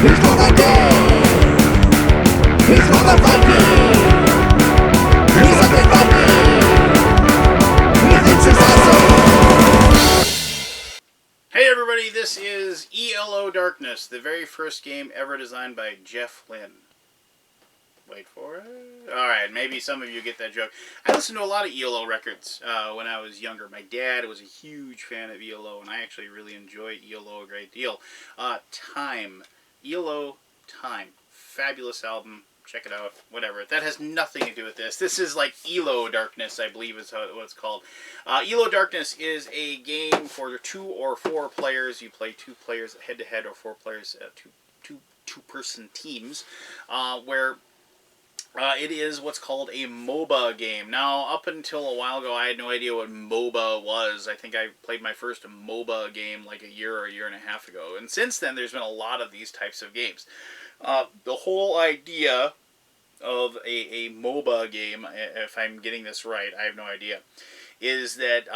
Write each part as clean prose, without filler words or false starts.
He's gonna die. He's gonna fight me. He's something like me. He thinks he's awesome. Hey everybody, this is ELO Darkness, the very first game ever designed by Jeff Lynne. Wait for it. Alright, maybe some of you get that joke. I listened to a lot of ELO records when I was younger. My dad was a huge fan of ELO, and I actually really enjoy ELO a great deal. Time. ELO Time. Fabulous album. Check it out. Whatever. That has nothing to do with this. This is like ELO Darkness, I believe is what it's called. ELO Darkness is a game for 2 or 4 players. You play 2 players head-to-head, or 4 players, two-person teams, where it is what's called a MOBA game. Now, up until a while ago, I had no idea what MOBA was. I think I played my first MOBA game like a year and a half ago. And since then, there's been a lot of these types of games. The whole idea of a MOBA game, if I'm getting this right, I have no idea, is that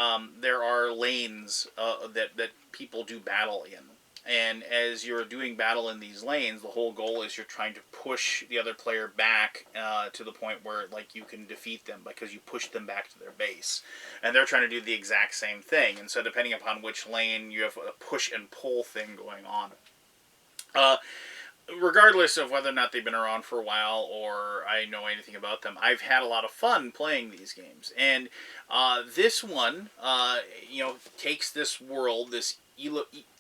there are lanes that people do battle in. And as you're doing battle in these lanes, the whole goal is you're trying to push the other player back to the point where like you can defeat them because you push them back to their base. And they're trying to do the exact same thing. And so depending upon which lane, you have a push and pull thing going on. Regardless of whether or not they've been around for a while or I know anything about them, I've had a lot of fun playing these games. And this one, takes this world, this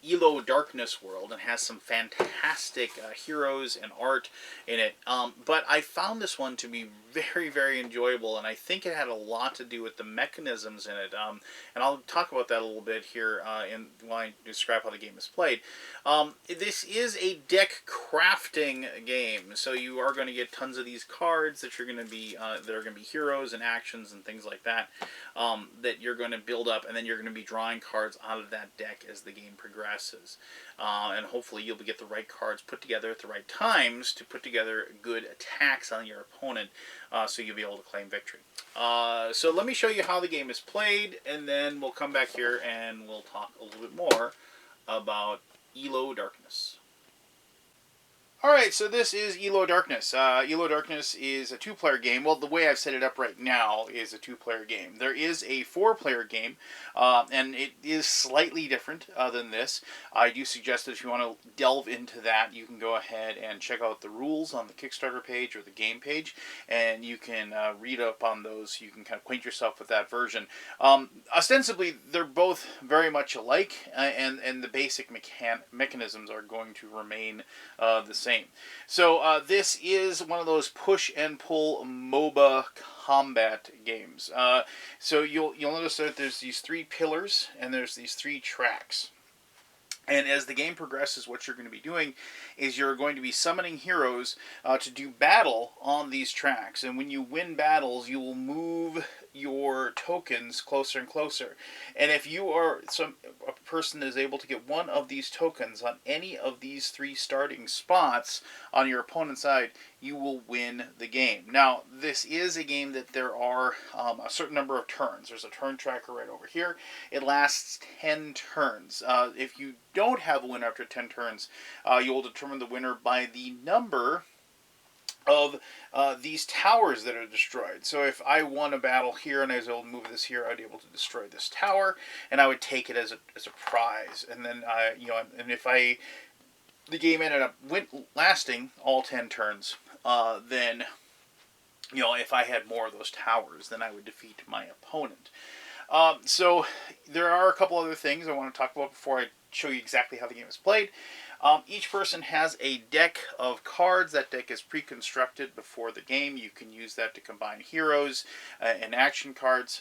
ELO Darkness world, and has some fantastic heroes and art in it. But I found this one to be very, very enjoyable, and I think it had a lot to do with the mechanisms in it. And I'll talk about that a little bit here while I describe how the game is played. This is a deck crafting game, so you are going to get tons of these cards that you're going to be that are going to be heroes and actions and things like that that you're going to build up, and then you're going to be drawing cards out of that deck as the game progresses. And hopefully you'll get the right cards put together at the right times to put together good attacks on your opponent, so you'll be able to claim victory. So let me show you how the game is played, and then we'll come back here and we'll talk a little bit more about ELO Darkness. Alright, so this is ELO Darkness. ELO Darkness is a 2-player game. Well, the way I've set it up right now is a 2-player game. There is a 4-player game, and it is slightly different than this. I do suggest that if you want to delve into that, you can go ahead and check out the rules on the Kickstarter page or the game page, and you can read up on those. You can kind of acquaint yourself with that version. Ostensibly, they're both very much alike, and the basic mechanisms are going to remain the same. So this is one of those push and pull MOBA combat games. So you'll notice that there's these 3 pillars and there's these 3 tracks. And as the game progresses, what you're going to be doing is you're going to be summoning heroes to do battle on these tracks. And when you win battles, you will move your tokens closer and closer. And if you are a person that is able to get one of these tokens on any of these 3 starting spots on your opponent's side, you will win the game. Now, this is a game that there are a certain number of turns. There's a turn tracker right over here. It lasts 10 turns. If you don't have a winner after 10 turns, you will determine the winner by the number of these towers that are destroyed. So if I won a battle here and I was able to move this here, I'd be able to destroy this tower, and I would take it as a prize. And then and if the game ended up lasting all 10 turns, then if I had more of those towers, then I would defeat my opponent. So there are a couple other things I want to talk about before I show you exactly how the game is played. Each person has a deck of cards. That deck is pre-constructed before the game. You can use that to combine heroes and action cards.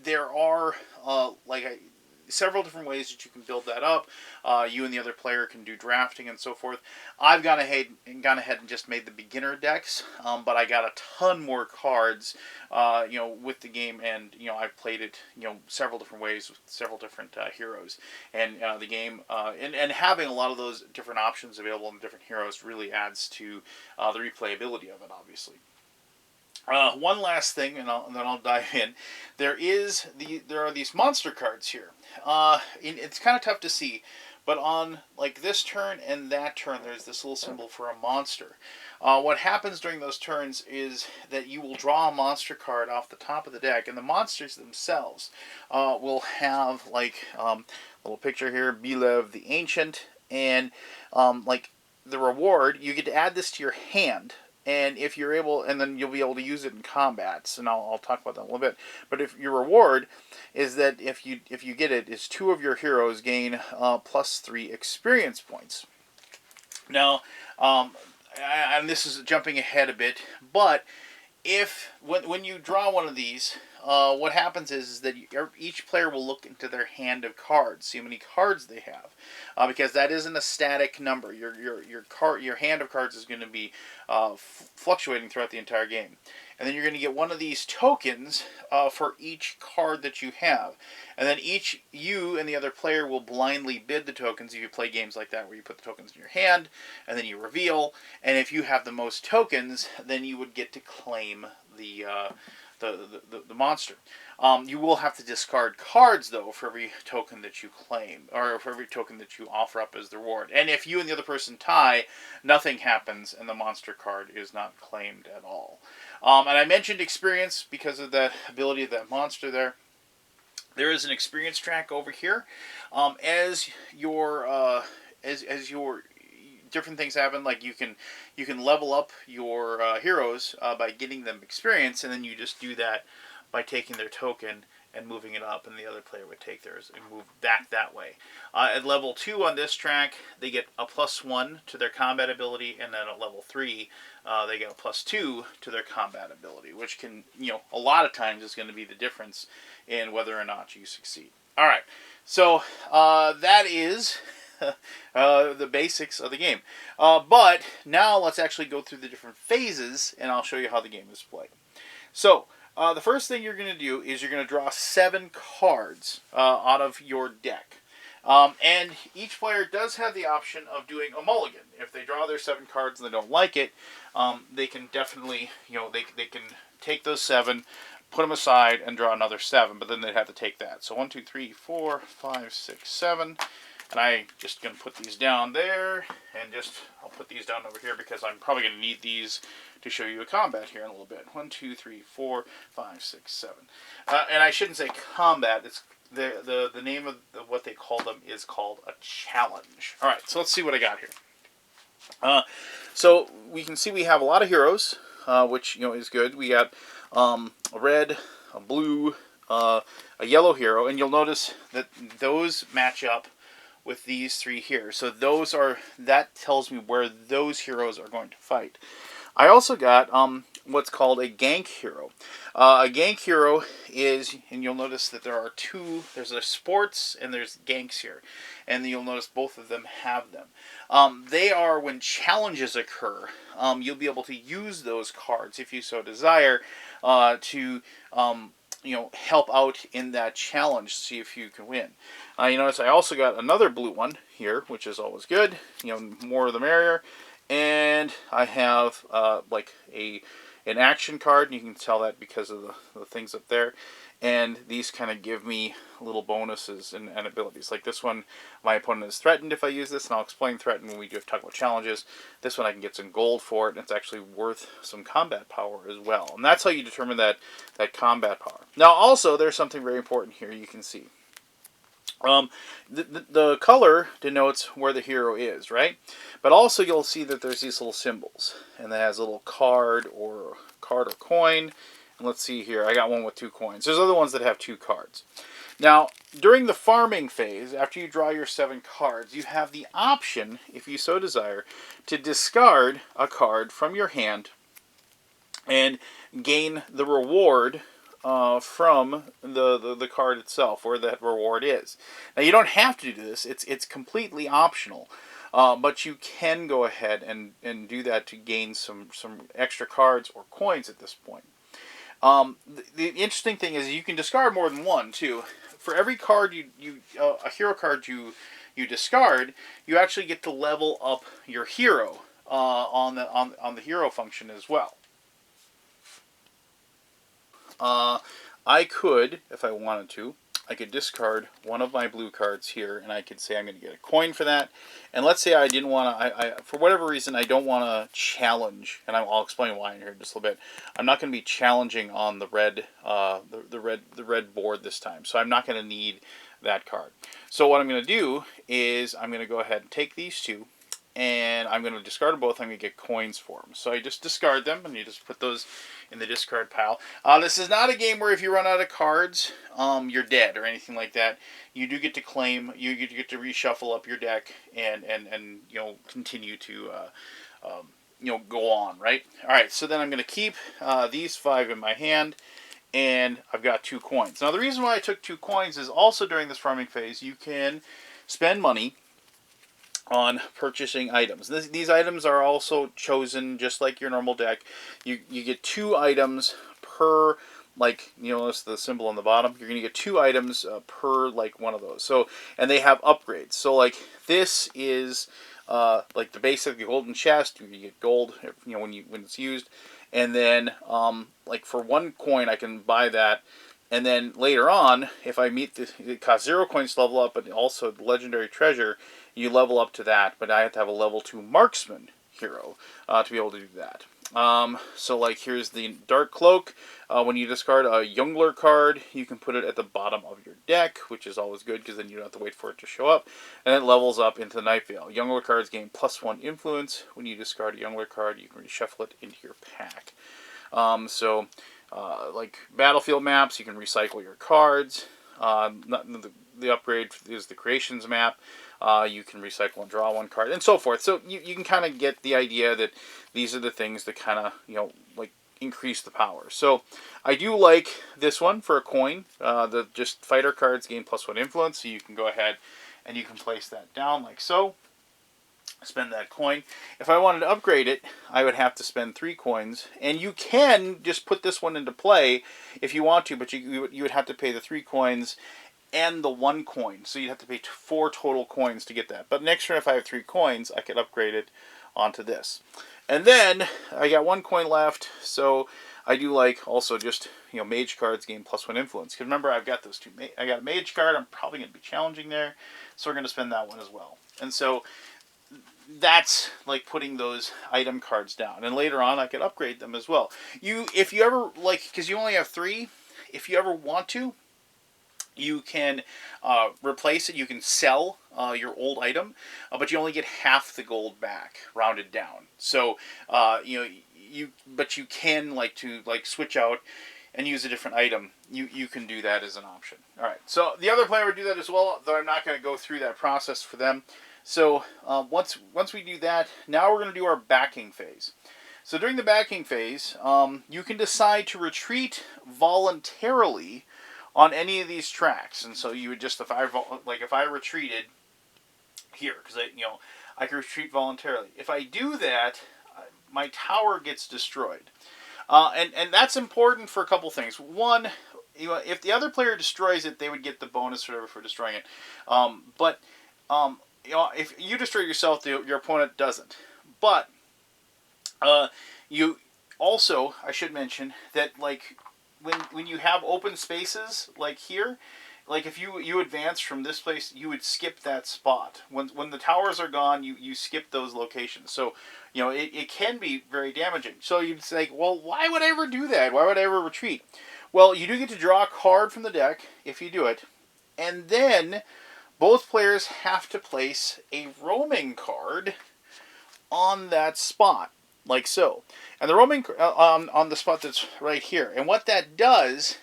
There are several different ways that you can build that up. You and the other player can do drafting and so forth. I've gone ahead and just made the beginner decks, but I got a ton more cards, with the game, and I've played it, several different ways with several different heroes, and the game, and having a lot of those different options available and different heroes really adds to the replayability of it, obviously. One last thing, and then I'll dive in. There are these monster cards here. It's kind of tough to see, But on like this turn and that turn, there's this little symbol for a monster. What happens during those turns is that you will draw a monster card off the top of the deck, and the monsters themselves will have like little picture here, Bilev the Ancient, and like the reward, you get to add this to your hand. And if you're able, and then you'll be able to use it in combats, and I'll talk about that in a little bit. But if your reward is that if you get it, is 2 of your heroes gain +3 experience points. Now, and this is jumping ahead a bit, but when you draw one of these, what happens is that each player will look into their hand of cards, see how many cards they have, because that isn't a static number. Your hand of cards is going to be fluctuating throughout the entire game, and then you're going to get one of these tokens for each card that you have, and then you and the other player will blindly bid the tokens. If you play games like that where you put the tokens in your hand and then you reveal, and if you have the most tokens, then you would get to claim the monster. You will have to discard cards, though, for every token that you claim, or for every token that you offer up as the reward. And if you and the other person tie, nothing happens, and the monster card is not claimed at all. And I mentioned experience because of that ability of that monster there. There is an experience track over here. As your different things happen, like you can level up your heroes by getting them experience, and then you just do that by taking their token and moving it up, and the other player would take theirs and move back that way. At level 2 on this track, they get a +1 to their combat ability, and then at level 3, they get a +2 to their combat ability, which can, a lot of times is going to be the difference in whether or not you succeed. All right, so that is the basics of the game. But now let's actually go through the different phases, and I'll show you how the game is played. So the first thing you're going to do is you're going to draw 7 cards out of your deck. And each player does have the option of doing a mulligan. If they draw their 7 cards and they don't like it, they can definitely, they can take those 7, put them aside, and draw another 7. But then they'd have to take that. So 1, 2, 3, 4, 5, 6, 7. And I'm just going to put these down there, and I'll put these down over here because I'm probably going to need these to show you a combat here in a little bit. 1, 2, 3, 4, 5, 6, 7. And I shouldn't say combat. It's the name of what they call them is called a challenge. All right, so let's see what I got here. So we can see we have a lot of heroes, which is good. We got a red, a blue, a yellow hero, and you'll notice that those match up with these 3 here. So that tells me where those heroes are going to fight. I also got what's called a gank hero. A gank hero is, and you'll notice that there are 2, there's a sports and there's ganks here. And you'll notice both of them have them. They are when challenges occur. You'll be able to use those cards, if you so desire, to help out in that challenge, see if you can win. You notice I also got another blue one here, which is always good. More the merrier. And I have like an action card, and you can tell that because of the things up there. And these kind of give me little bonuses and abilities. Like this one, my opponent is threatened if I use this, and I'll explain threatened when we talk about challenges. This one I can get some gold for it, and it's actually worth some combat power as well. And that's how you determine that combat power. Now also, there's something very important here you can see. The color denotes where the hero is, right? But also you'll see that there's these little symbols, and that has a little card or coin. And let's see here, I got one with 2 coins. There's other ones that have 2 cards. Now, during the farming phase, after you draw your 7 cards, you have the option, if you so desire, to discard a card from your hand and gain the reward from the card itself, where that reward is. Now, you don't have to do this. It's completely optional. But you can go ahead and do that to gain some extra cards or coins at this point. The interesting thing is you can discard more than one, too. For every card a hero card you discard, you actually get to level up your hero on the hero function as well. I could, if I wanted to, I could discard one of my blue cards here, and I could say I'm going to get a coin for that. And let's say I didn't want to, for whatever reason, I don't want to challenge, and I'll explain why in here in just a little bit. I'm not going to be challenging on the red, the red board this time, so I'm not going to need that card. So what I'm going to do is I'm going to go ahead and take these two, and I'm going to discard them both. I'm going to get coins for them. So I just discard them, and you just put those in the discard pile. This is not a game where if you run out of cards, you're dead or anything like that. You do get to claim, you get to reshuffle up your deck and you know, continue to you know, go on, right? All right, so then I'm going to keep these 5 in my hand, and I've got 2 coins. Now the reason why I took 2 coins is also during this farming phase, you can spend money on purchasing items. These items are also chosen just like your normal deck. You get 2 items per, like, you know, that's the symbol on the bottom. You're going to get 2 items per, like, one of those. So, and they have upgrades. So, like, this is like the basic golden chest. You get gold, you know, when it's used. And then, like, for 1 coin, I can buy that. And then later on, if I meet it costs 0 coins to level up, but also the legendary treasure, you level up to that. But I have to have a level 2 marksman hero to be able to do that. So like here's the Dark Cloak. When you discard a Jungler card, you can put it at the bottom of your deck, which is always good because then you don't have to wait for it to show up. And it levels up into the Night Vale. Jungler cards gain +1 influence. When you discard a Jungler card, you can reshuffle it into your pack. Like battlefield maps, you can recycle your cards. The upgrade is the creations map. You can recycle and draw 1 card, and so forth. So you can kind of get the idea that these are the things that kind of, you know, like increase the power. So I do like this one for a coin. The just fighter cards gain +1 influence, so you can go ahead and you can place that down like so. Spend that coin. If I wanted to upgrade it, I would have to spend 3 coins, and you can just put this one into play if you want to, but you would have to pay the 3 coins and the 1 coin, so you'd have to pay 4 total coins to get that. But next turn, if I have 3 coins, I could upgrade it onto this. And then I got 1 coin left, so I do like also just, you know, mage cards gain +1 influence. Because remember, I've got those 2. I got a mage card. I'm probably going to be challenging there, so we're going to spend that one as well. And so that's like putting those item cards down, and later on I could upgrade them as well. If you ever like, because you only have 3, if you ever want to, you can replace it. You can sell your old item, but you only get half the gold back, rounded down. So you know, but you can like switch out and use a different item. You can do that as an option. All right. So the other player would do that as well, though I'm not going to go through that process for them. So once we do that, now we're going to do our backing phase. So during the backing phase, you can decide to retreat voluntarily on any of these tracks. And so you would just, if I retreated here, because I can retreat voluntarily. If I do that, my tower gets destroyed. And that's important for a couple things. One, if the other player destroys it, they would get the bonus or whatever for destroying it. But if you destroy yourself, your opponent doesn't. But you also, I should mention that, like, when you have open spaces like here, like if you advance from this place, you would skip that spot. When the towers are gone, you skip those locations. So it can be very damaging. So you'd say, well, why would I ever do that? Why would I ever retreat? Well, you do get to draw a card from the deck if you do it, and then both players have to place a roaming card on that spot, like so. And the roaming on the spot that's right here. And what that does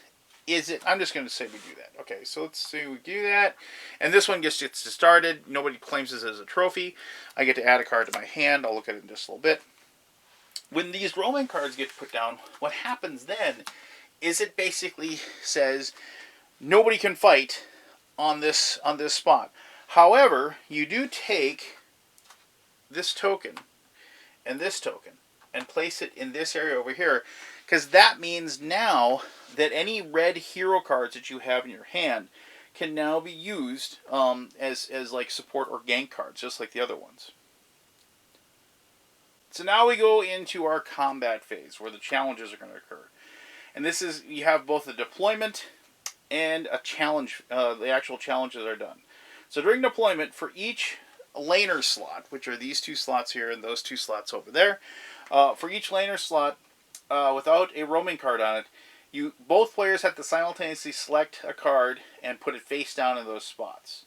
is I'm just going to say we do that. Okay, so let's say we do that. And this one gets started. Nobody claims this as a trophy. I get to add a card to my hand. I'll look at it in just a little bit. When these roaming cards get put down, what happens then is it basically says nobody can fight on this spot. However, you do take this token and this token and place it in this area over here, because that means now that any red hero cards that you have in your hand can now be used as like support or gank cards, just like the other ones. So now we go into our combat phase, where the challenges are going to occur. And this is, you have both the deployment and a challenge, the actual challenges are done. So during deployment, for each laner slot, which are these 2 slots here and those 2 slots over there, for each laner slot, without a roaming card on it, both players have to simultaneously select a card and put it face down in those spots.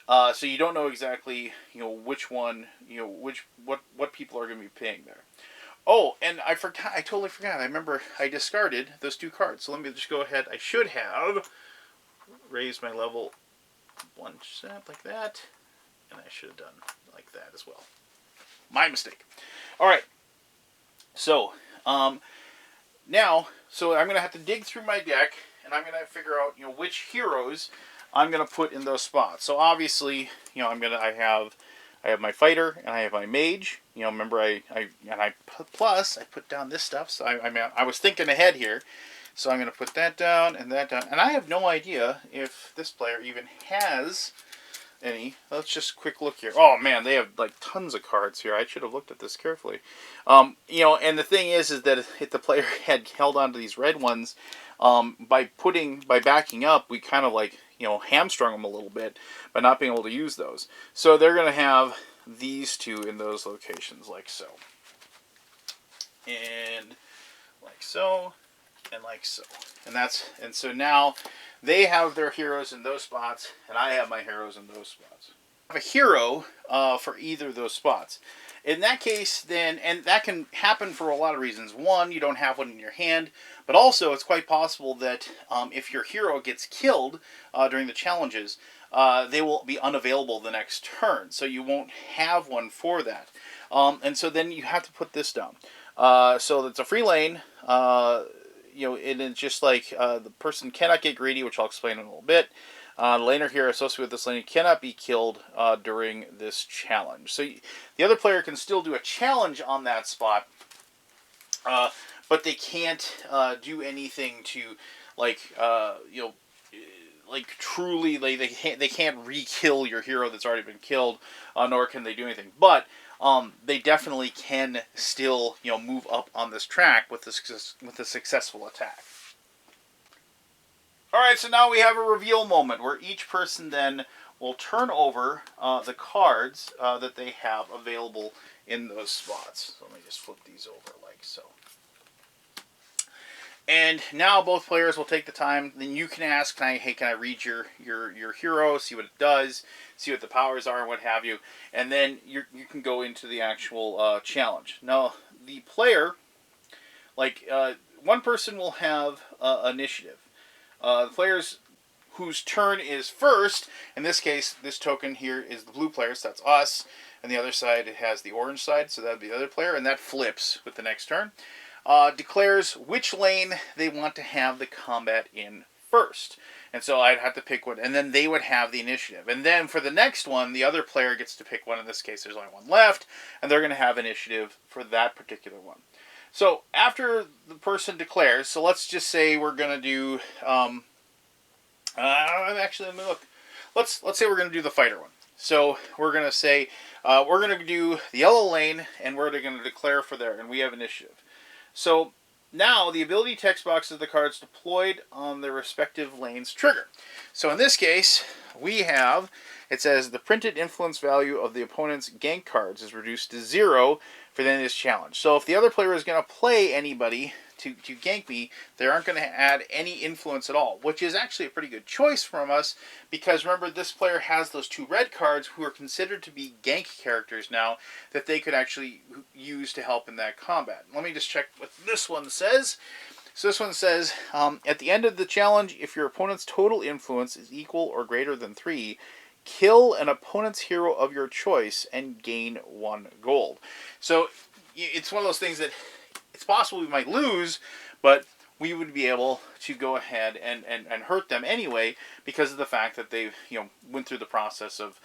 So you don't know exactly, which one, what people are going to be paying there. Oh, and I forgot. I totally forgot. I remember I discarded those 2 cards. So let me just go ahead. I should have raised my level 1 step like that, and I should have done like that as well. My mistake. All right. So now, I'm gonna have to dig through my deck, and I'm gonna figure out which heroes I'm gonna put in those spots. So obviously, I have my fighter and I have my mage. Remember I put down this stuff. So I was thinking ahead here. So I'm gonna put that down and that down. And I have no idea if this player even has any. Let's just quick look here. Oh man, they have like tons of cards here. I should have looked at this carefully. And the thing is that if the player had held on to these red ones, by backing up, we kind of like hamstrung them a little bit by not being able to use those. So they're going to have these 2 in those locations, like so, and like so, and like so, and so now they have their heroes in those spots, and I have my heroes in those spots. I have a hero for either of those spots. In that case, then, and that can happen for a lot of reasons. One, you don't have one in your hand, but also it's quite possible that if your hero gets killed during the challenges, they will be unavailable the next turn, so you won't have one for that. And so then you have to put this down. So it's a free lane. And it's just like the person cannot get greedy, which I'll explain in a little bit. The laner here associated with this lane cannot be killed during this challenge. So the other player can still do a challenge on that spot, but they can't do anything to truly they can't re-kill your hero that's already been killed, nor can they do anything. But they definitely can still move up on this track with a successful attack. Alright, so now we have a reveal moment where each person then will turn over the cards that they have available in those spots. So let me just flip these over like so. And now both players will take the time. Then you can ask, can I read your hero, see what it does, see what the powers are, and what have you. And then you can go into the actual challenge. Now, the player, one person will have initiative. The players whose turn is first, in this case, this token here is the blue player, so that's us. And the other side, it has the orange side, so that would be the other player. And that flips with the next turn. Declares which lane they want to have the combat in first. And so I'd have to pick one, and then they would have the initiative. And then for the next one, the other player gets to pick one. In this case, there's only one left, and they're going to have initiative for that particular one. So after the person declares, so let's just say we're going to do, actually, let me look. Let's say we're going to do the fighter one. So we're going to say, we're going to do the yellow lane, and we're going to declare for there, and we have initiative. So now the ability text boxes of the cards deployed on their respective lanes trigger. So in this case, we have, it says the printed influence value of the opponent's gank cards is reduced to 0 for the end of this challenge. So if the other player is going to play anybody to gank me, they aren't going to add any influence at all, which is actually a pretty good choice from us, because remember, this player has those 2 red cards who are considered to be gank characters now that they could actually use to help in that combat. Let me just check what this one says. So this one says, at the end of the challenge, if your opponent's total influence is equal or greater than 3, kill an opponent's hero of your choice and gain 1 gold. So it's one of those things that it's possible we might lose, but we would be able to go ahead and hurt them anyway, because of the fact that they've went through the process of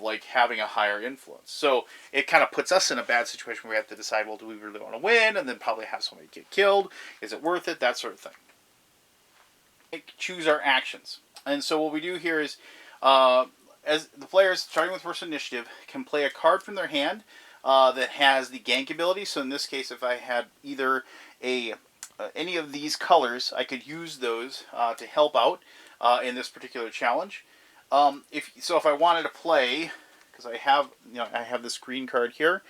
like having a higher influence. So it kind of puts us in a bad situation where we have to decide, well, do we really want to win, and then probably have somebody get killed? Is it worth it? That sort of thing. Choose our actions. And so what we do here is, as the players, starting with first initiative, can play a card from their hand that has the gank ability. So in this case, if I had either any of these colors, I could use those to help out. in this particular challenge. If I wanted to play, because I have this green card here,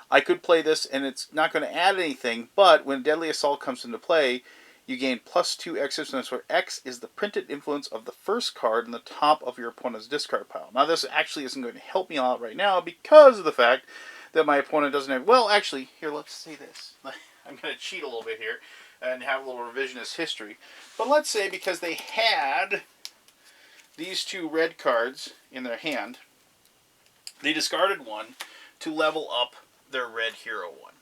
I could play this, and it's not going to add anything. But when Deadly Assault comes into play, you gain +2 X influence, where X is the printed influence of the first card in the top of your opponent's discard pile. Now, this actually isn't going to help me out right now because of the fact that my opponent doesn't have... Well, actually, here, let's say this. I'm going to cheat a little bit here and have a little revisionist history. But let's say because they had these 2 red cards in their hand, they discarded one to level up their red hero one.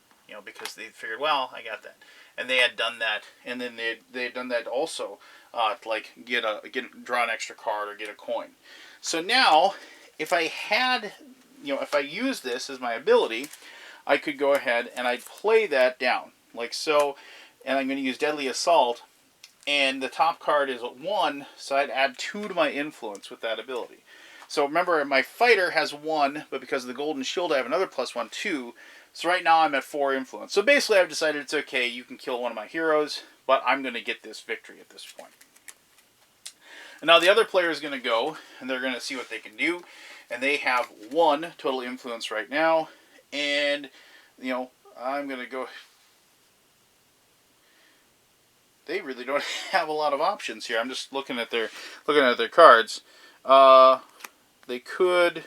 Because they figured, well, I got that. And they had done that, and then they had done that also, like draw an extra card or get a coin. So now, if I had, if I use this as my ability, I could go ahead and I'd play that down like so, and I'm going to use Deadly Assault, and the top card is 1, so I'd add 2 to my influence with that ability. So remember, my fighter has 1, but because of the golden shield, I have another +1, 2. So right now I'm at 4 influence. So basically I've decided it's okay, you can kill one of my heroes, but I'm going to get this victory at this point. And now the other player is going to go, and they're going to see what they can do. And they have 1 total influence right now. And, I'm going to go... They really don't have a lot of options here. I'm just looking at their cards. They could...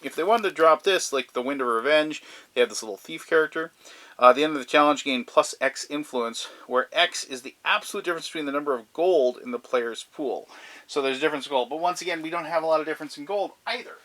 If they wanted to drop this, like the Wind of Revenge, they have this little thief character. At the end of the challenge, gain +X influence, where X is the absolute difference between the number of gold in the player's pool. So there's a difference in gold. But once again, we don't have a lot of difference in gold either.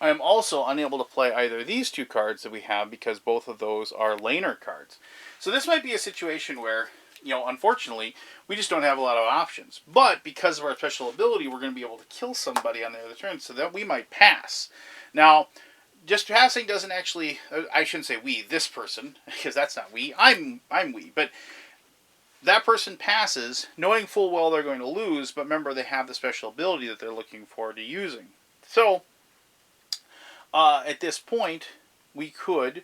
I am also unable to play either of these 2 cards that we have because both of those are laner cards. So this might be a situation where, unfortunately, we just don't have a lot of options. But because of our special ability, we're going to be able to kill somebody on the other turn, so that we might pass. Now, just passing doesn't actually... I shouldn't say we, this person, because that's not we. I'm we. But that person passes, knowing full well they're going to lose, but remember, they have the special ability that they're looking forward to using. So, at this point, we could...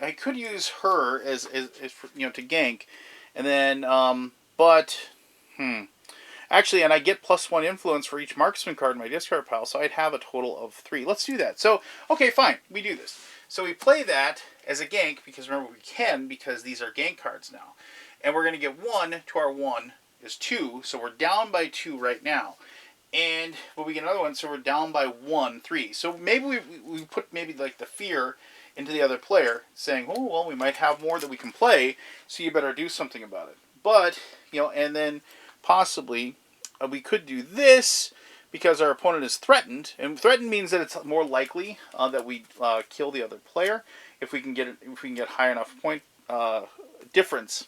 I could use her as to gank, and then actually, and I get +1 influence for each marksman card in my discard pile, so I'd have a total of 3. Let's do that. So okay, fine, we do this. So we play that as a gank because remember we can because these are gank cards now, and we're going to get 1 to our 1 is 2, so we're down by 2 right now. And we get another one, so we're down by 1, 3. So maybe we put maybe like the fear into the other player, saying, oh, well, we might have more that we can play, so you better do something about it. But, and then possibly we could do this because our opponent is threatened. And threatened means that it's more likely that we kill the other player if we can get high enough point difference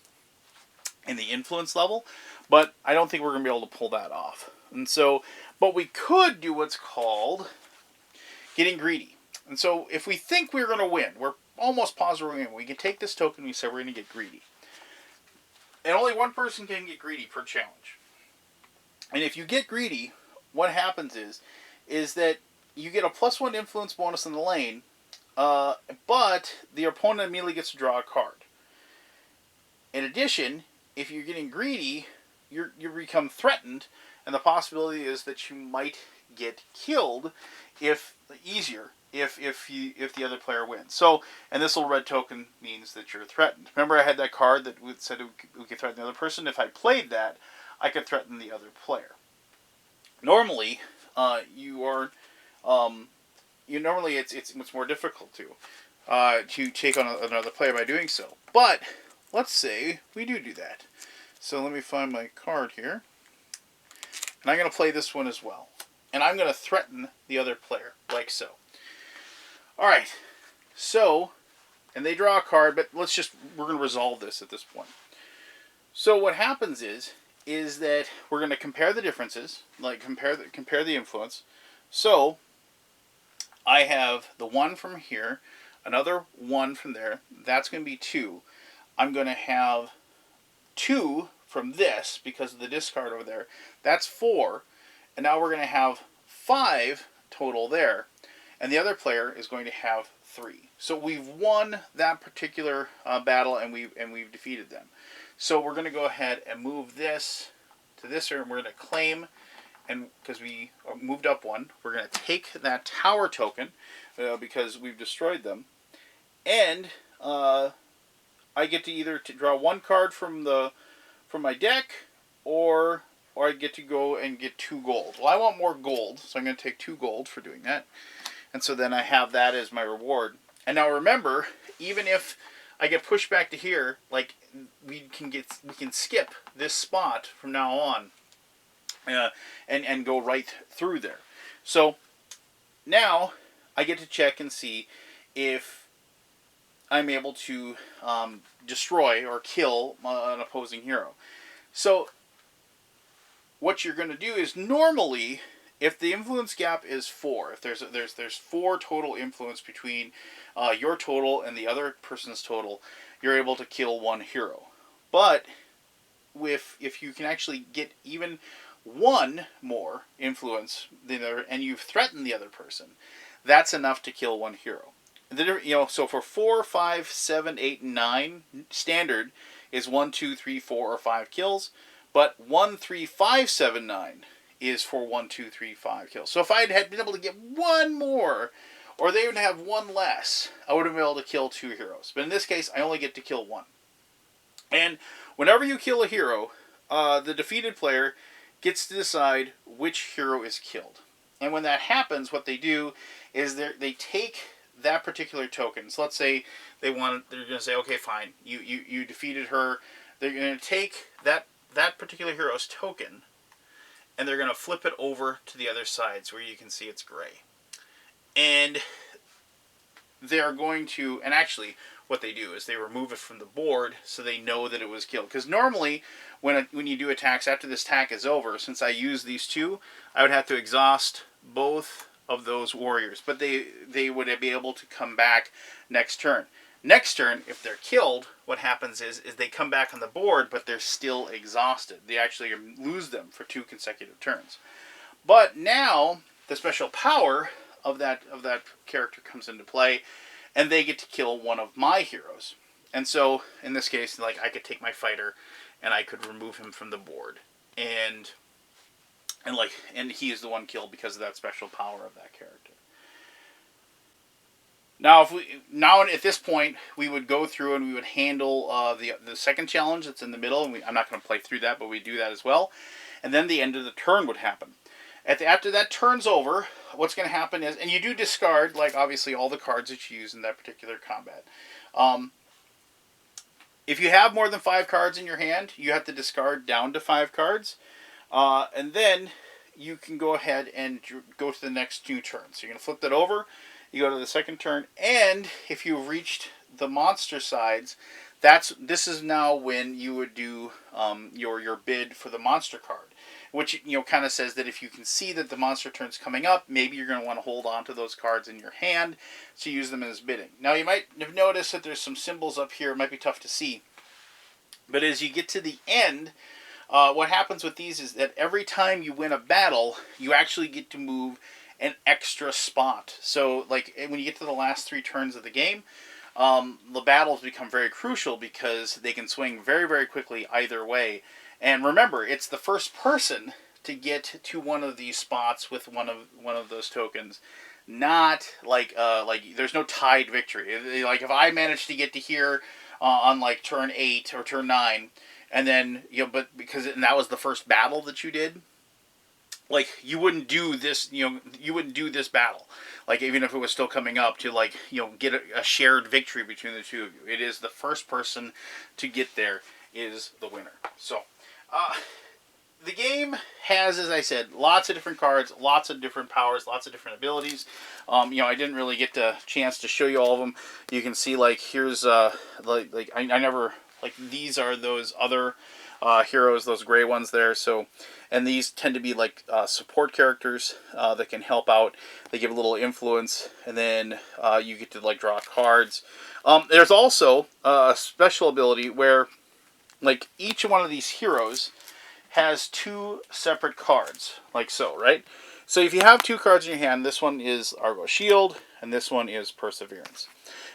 in the influence level. But I don't think we're going to be able to pull that off. And so, but we could do what's called getting greedy. And so if we think we're going to win, we're almost positive we're going to win, we can take this token and we say we're going to get greedy. And only one person can get greedy per challenge. And if you get greedy, what happens is that you get a +1 influence bonus in the lane, but the opponent immediately gets to draw a card. In addition, if you're getting greedy, you become threatened, and the possibility is that you might get killed if the other player wins. So, and this little red token means that you're threatened. Remember I had that card that said we could threaten the other person? If I played that, I could threaten the other player. Normally, it's more difficult to take on another player by doing so. But let's say we do that. So let me find my card here. And I'm going to play this one as well. And I'm going to threaten the other player, like so. Alright, so, and they draw a card, but we're going to resolve this at this point. So what happens is that we're going to compare the differences, like compare the influence. So, I have the 1 from here, another 1 from there, that's going to be 2. I'm going to have 2 from this, because of the discard over there, that's 4, and now we're going to have 5 total there, and the other player is going to have 3. So we've won that particular battle, and we've defeated them. So we're going to go ahead and move this to this area, and we're going to claim, and because we moved up one, we're going to take that tower token because we've destroyed them, and I get to either draw one card from my deck, or I get to go and get 2 gold. Well, I want more gold, so I'm going to take 2 gold for doing that, and so then I have that as my reward. And now remember, even if I get pushed back to here, like we can skip this spot from now on, and go right through there. So now I get to check and see if I'm able to destroy or kill an opposing hero. So what you're going to do is, normally, if the influence gap is 4, if there's 4 total influence between your total and the other person's total, you're able to kill 1 hero. But if you can actually get even 1 more influence than the other, and you've threatened the other person, that's enough to kill 1 hero. So for 4, 5, 7, 8, and 9, standard is 1, 2, 3, 4, or 5 kills. But 1, 3, 5, 7, 9 is for 1, 2, 3, 5 kills. So if I had been able to get 1 more, or they would have 1 less, I would have been able to kill 2 heroes. But in this case, I only get to kill 1. And whenever you kill a hero, the defeated player gets to decide which hero is killed. And when that happens, what they do is they take that particular token. So let's say they're going to say, okay, fine, you defeated her. They're going to take that particular hero's token, and they're going to flip it over to the other side, so where you can see it's gray. And they're going to, and actually what they do is they remove it from the board so they know that it was killed. Because normally when you do attacks, after this attack is over, since I use these 2, I would have to exhaust both of those warriors. But they would be able to come back next turn. Next turn, if they're killed, what happens is they come back on the board, but they're still exhausted. They actually lose them for 2 consecutive turns. But now the special power of that character comes into play, and they get to kill one of my heroes. And so in this case, like, I could take my fighter and I could remove him from the board, and he is the one killed because of that special power of that character. Now, at this point, we would go through and we would handle the second challenge that's in the middle, and I'm not going to play through that, but we do that as well. And then the end of the turn would happen. After that turn's over, what's going to happen is, and you do discard, like, obviously all the cards that you use in that particular combat. If you have more than 5 cards in your hand, you have to discard down to 5 cards, and then you can go ahead and go to the next 2 turns. So you're going to flip that over. You go to the second turn, and if you've reached the monster sides, this is now when you would do your bid for the monster card, which kind of says that if you can see that the monster turn's coming up, maybe you're going to want to hold on to those cards in your hand to use them as bidding. Now you might have noticed that there's some symbols up here. It might be tough to see, but as you get to the end, what happens with these is that every time you win a battle, you actually get to move an extra spot. So, like, when you get to the last 3 turns of the game, the battles become very crucial because they can swing very, very quickly either way. And remember, it's the first person to get to one of these spots with one of those tokens. Not like there's no tied victory. Like, if I manage to get to here on like turn 8 or turn 9, and then but and that was the first battle that you did. Like, you wouldn't do this, you wouldn't do this battle. Like, even if it was still coming up to, like, get a shared victory between the 2 of you. It is the first person to get there is the winner. So, the game has, as I said, lots of different cards, lots of different powers, lots of different abilities. I didn't really get the chance to show you all of them. You can see, like, here's, I never, like, these are those other heroes, those gray ones there. So, and these tend to be like support characters that can help out. They give a little influence, and then you get to like draw cards. There's also a special ability where, like, each one of these heroes has 2 separate cards, like so, right? So if you have 2 cards in your hand, this one is Argo Shield, and this one is Perseverance.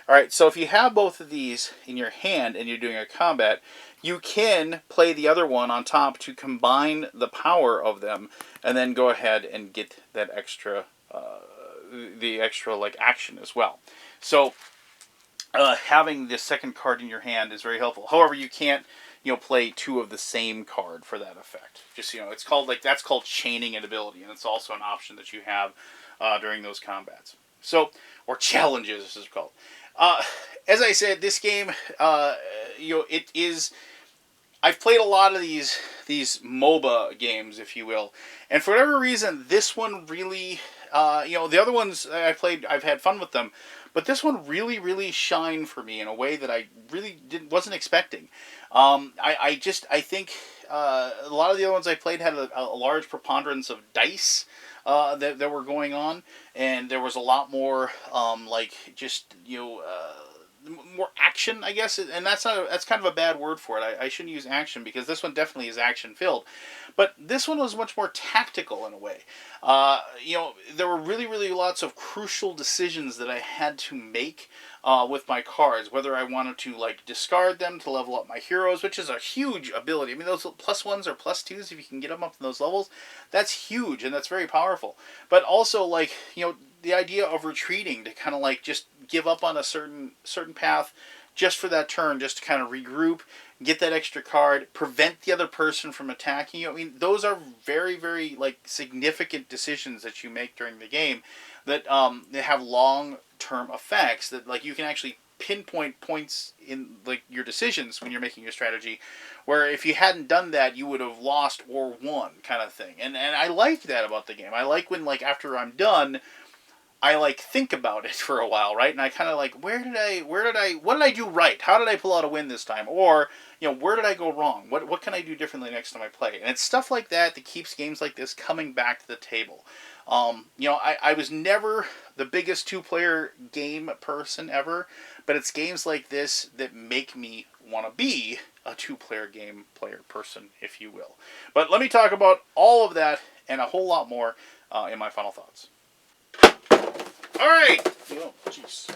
All right, so if you have both of these in your hand and you're doing a combat, you can play the other one on top to combine the power of them, and then go ahead and get that extra, the extra like action as well. So having the second card in your hand is very helpful. However, you can't play two of the same card for that effect. Just it's called that's called chaining an ability, and it's also an option that you have during those combats. So, or challenges, as it's called. Uh, as I said, this game, it is. I've played a lot of these MOBA games, if you will, and for whatever reason, this one really, the other ones I played, I've had fun with them, but this one really, really shined for me in a way that I really wasn't expecting. I think a lot of the other ones I played had a large preponderance of dice that were going on, and there was a lot more more action, I guess, and that's kind of a bad word for it. I shouldn't use action, because this one definitely is action filled, but this one was much more tactical in a way. There were really, really lots of crucial decisions that I had to make with my cards, whether I wanted to discard them to level up my heroes, which is a huge ability. I mean, those +1s or +2s, if you can get them up to those levels, that's huge and that's very powerful. But also the idea of retreating to kind of just give up on a certain path just for that turn, just to kind of regroup, get that extra card, prevent the other person from attacking you. I mean, those are very, very significant decisions that you make during the game that they have long-term effects that you can actually pinpoint points in your decisions when you're making your strategy, where if you hadn't done that, you would have lost or won, kind of thing. And I like that about the game. I like when after I'm done, I think about it for a while, right? And I kind of what did I do right? How did I pull out a win this time? Or, where did I go wrong? What can I do differently next time I play? And it's stuff like that that keeps games like this coming back to the table. I was never the biggest two-player game person ever, but it's games like this that make me want to be a two-player game player person, if you will. But let me talk about all of that and a whole lot more in my final thoughts. Alright! Oh, jeez.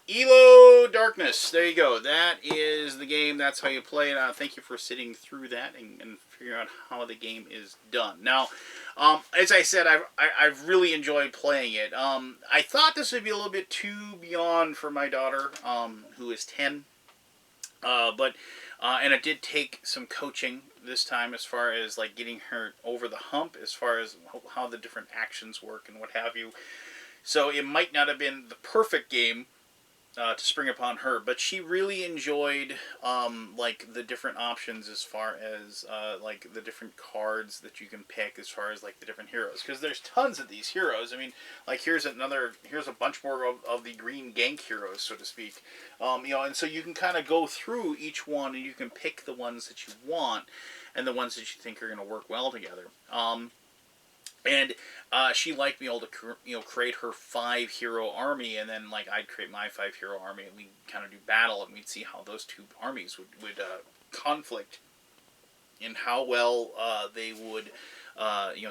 ELO Darkness. There you go. That is the game. That's how you play it. Thank you for sitting through that and figuring out how the game is done. Now, as I said, I've really enjoyed playing it. I thought this would be a little bit too beyond for my daughter, who is 10. And it did take some coaching this time, as far as getting her over the hump, as far as how the different actions work and what have you. So it might not have been the perfect game to spring upon her, but she really enjoyed the different options, as far as the different cards that you can pick, as far as the different heroes, because there's tons of these heroes. I mean, here's a bunch more of the green gank heroes, so to speak. And so you can kind of go through each one, and you can pick the ones that you want and the ones that you think are going to work well together. And she liked me able to create her 5-hero army, and then I'd create my 5-hero army, and we'd kind of do battle, and we'd see how those two armies would conflict, and how well they would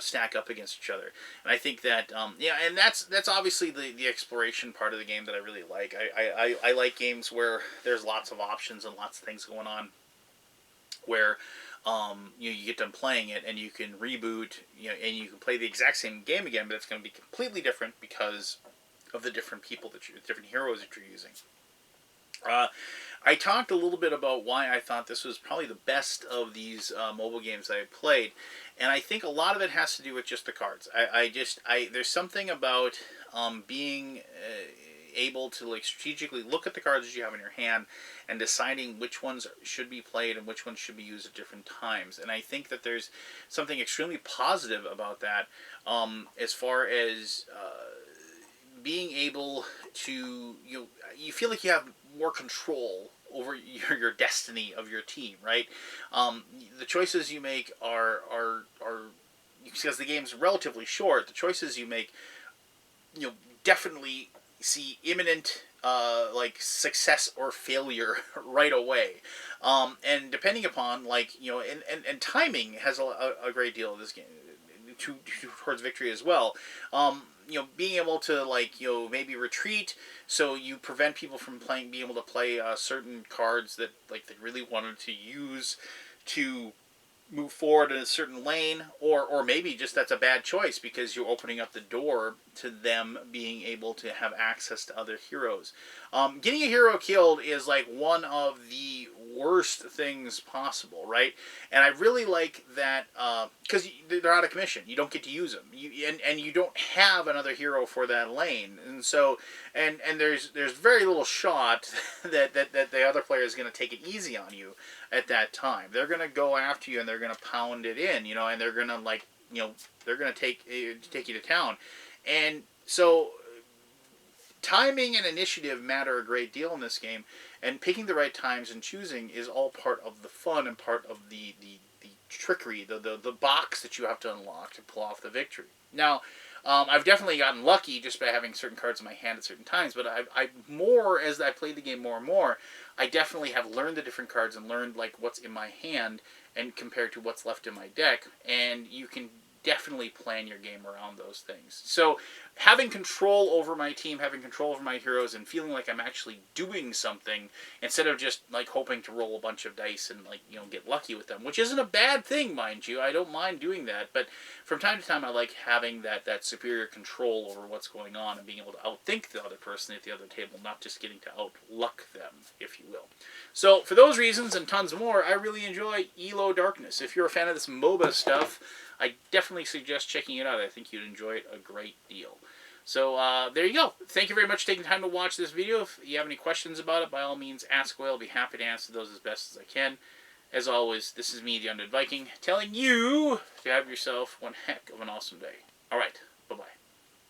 stack up against each other. And I think that and that's obviously the exploration part of the game that I really like. I like games where there's lots of options and lots of things going on, where you get done playing it and you can reboot, and you can play the exact same game again, but it's going to be completely different because of the different people different heroes that you're using. I talked a little bit about why I thought this was probably the best of these mobile games I played, and I think a lot of it has to do with just the cards. There's something about being able to strategically look at the cards that you have in your hand and deciding which ones should be played and which ones should be used at different times. And I think that there's something extremely positive about that, as far as being able to you feel like you have more control over your destiny of your team, right? The choices you make are because the game's relatively short. The choices you make, definitely see imminent success or failure right away, and depending upon and timing has a great deal of this game. towards victory as well. Being able to, like, maybe retreat, so you prevent people from being able to play certain cards that, like, they really wanted to use to move forward in a certain lane, or maybe just that's a bad choice because you're opening up the door to them being able to have access to other heroes. Getting a hero killed is like one of the worst things possible, right? And I really like that because they're out of commission. You don't get to use them, and you don't have another hero for that lane, and so and there's very little shot that the other player is going to take it easy on you at that time. They're going to go after you and they're going to pound it in, and they're going to, like, they're going to take you to town. And so timing and initiative matter a great deal in this game, and picking the right times and choosing is all part of the fun and part of the trickery, the box that you have to unlock to pull off the victory. Now, I've definitely gotten lucky just by having certain cards in my hand at certain times, but as I played the game more and more, I definitely have learned the different cards and learned, like, what's in my hand and compared to what's left in my deck, and you can definitely plan your game around those things. So having control over my team, having control over my heroes, and feeling like I'm actually doing something instead of just, like, hoping to roll a bunch of dice and, like, get lucky with them, which isn't a bad thing, mind you. I don't mind doing that, but from time to time I like having that superior control over what's going on and being able to outthink the other person at the other table, not just getting to outluck them, if you will. So for those reasons and tons more, I really enjoy ELO Darkness. If you're a fan of this MOBA stuff, I definitely suggest checking it out. I think you'd enjoy it a great deal. So there you go. Thank you very much for taking time to watch this video. If you have any questions about it, by all means, ask away. I'll be happy to answer those as best as I can. As always, this is me, the Undead Viking, telling you to have yourself one heck of an awesome day. All right.